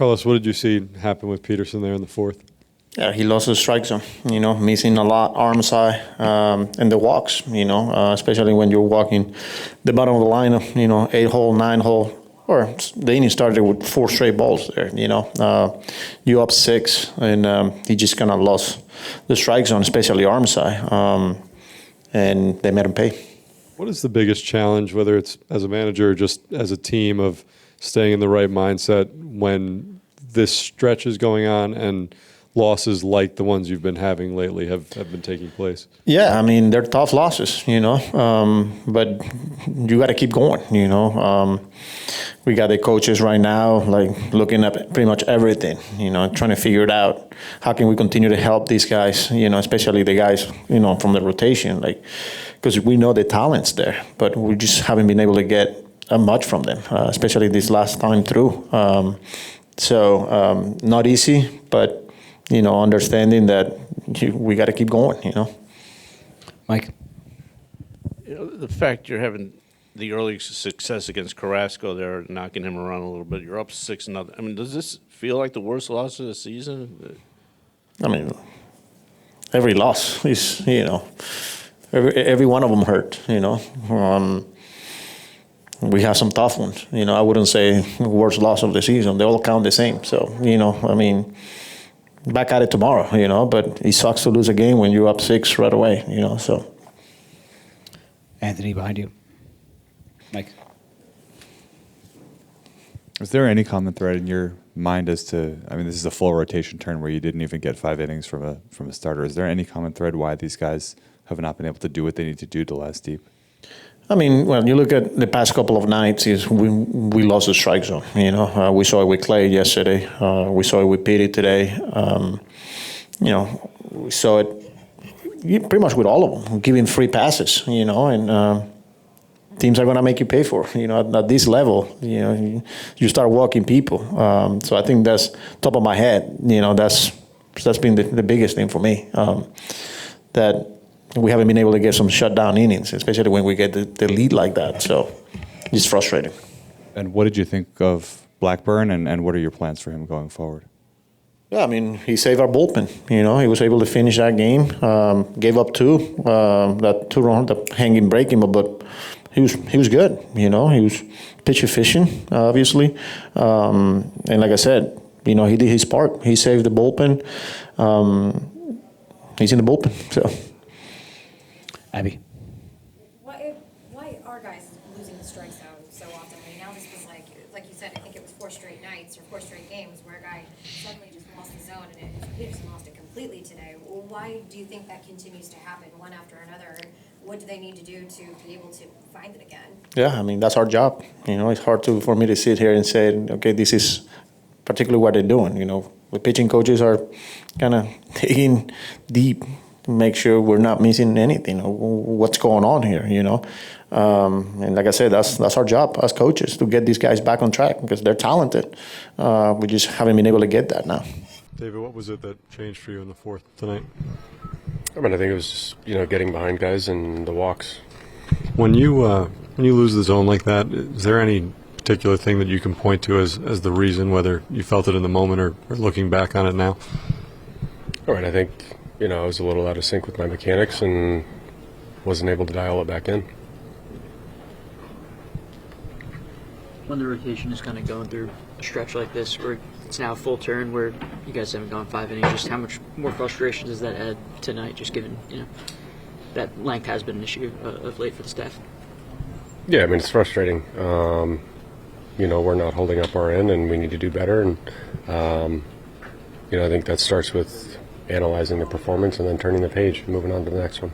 Carlos, what did you see happen with Peterson there in the fourth? Yeah, he lost the strike zone, missing a lot, arm side, and the walks, especially when you're walking the bottom of the lineup, 8-hole, 9-hole, or the inning started with 4 straight balls there, you up 6, and he just kind of lost the strike zone, especially arm side, and they made him pay. What is the biggest challenge, whether it's as a manager or just as a team, of staying in the right mindset when this stretch is going on and losses like the ones you've been having lately have been taking place? Yeah, I mean, they're tough losses, but you got to keep going, We got the coaches right now, like, looking at pretty much everything, trying to figure it out. How can we continue to help these guys, especially the guys, from the rotation, like, because we know the talent's there, but we just haven't been able to get much from them, especially this last time through. So not easy, but understanding that we got to keep going, Mike? The fact you're having the early success against Carrasco there, knocking him around a little bit, you're up 6-0. I mean, does this feel like the worst loss of the season? I mean, every loss is, every one of them hurt, we have some tough ones. I wouldn't say worst loss of the season. They all count the same. So, I mean, back at it tomorrow, but it sucks to lose a game when you're up 6 right away, so. Anthony, behind you. Mike? Is there any common thread in your mind as to, I mean, this is a full rotation turn where you didn't even get 5 innings from a starter. Is there any common thread why these guys have not been able to do what they need to do to last deep? I mean, when you look at the past couple of nights, we lost the strike zone. We saw it with Clay yesterday. We saw it with Petey today. We saw it pretty much with all of them, giving free passes. And teams are going to make you pay for. At this level, you start walking people. So I think that's top of my head. That's been the biggest thing for me. That we haven't been able to get some shutdown innings, especially when we get the lead like that. So it's frustrating. And what did you think of Blackburn, and what are your plans for him going forward? Yeah, I mean, he saved our bullpen. He was able to finish that game. Gave up 2, that 2-run, the hanging breaking, but he was good. He was pitch efficient, obviously. And like I said, he did his part. He saved the bullpen. He's in the bullpen, so. Abby? Why are guys losing the strike zone so often? I mean, now this was like you said, I think it was 4 straight nights or 4 straight games where a guy suddenly just lost the zone, and Peterson lost it completely today. Well, why do you think that continues to happen one after another? And what do they need to do to be able to find it again? Yeah, I mean, that's our job. It's hard for me to sit here and say, okay, this is particularly what they're doing. The pitching coaches are kind of digging deep, make sure we're not missing anything, what's going on here, And like I said, that's our job as coaches, to get these guys back on track because they're talented. We just haven't been able to get that now. David, what was it that changed for you in the fourth tonight? I mean, I think it was, getting behind guys and the walks. When you lose the zone like that, is there any particular thing that you can point to as the reason, whether you felt it in the moment or looking back on it now? All right, I think I was a little out of sync with my mechanics and wasn't able to dial it back in. When the rotation is kind of going through a stretch like this, where it's now a full turn, where you guys haven't gone 5 innings, just how much more frustration does that add tonight, just given, that length has been an issue of late for the staff? Yeah, I mean, it's frustrating. We're not holding up our end, and we need to do better. And, I think that starts with analyzing the performance and then turning the page and moving on to the next one.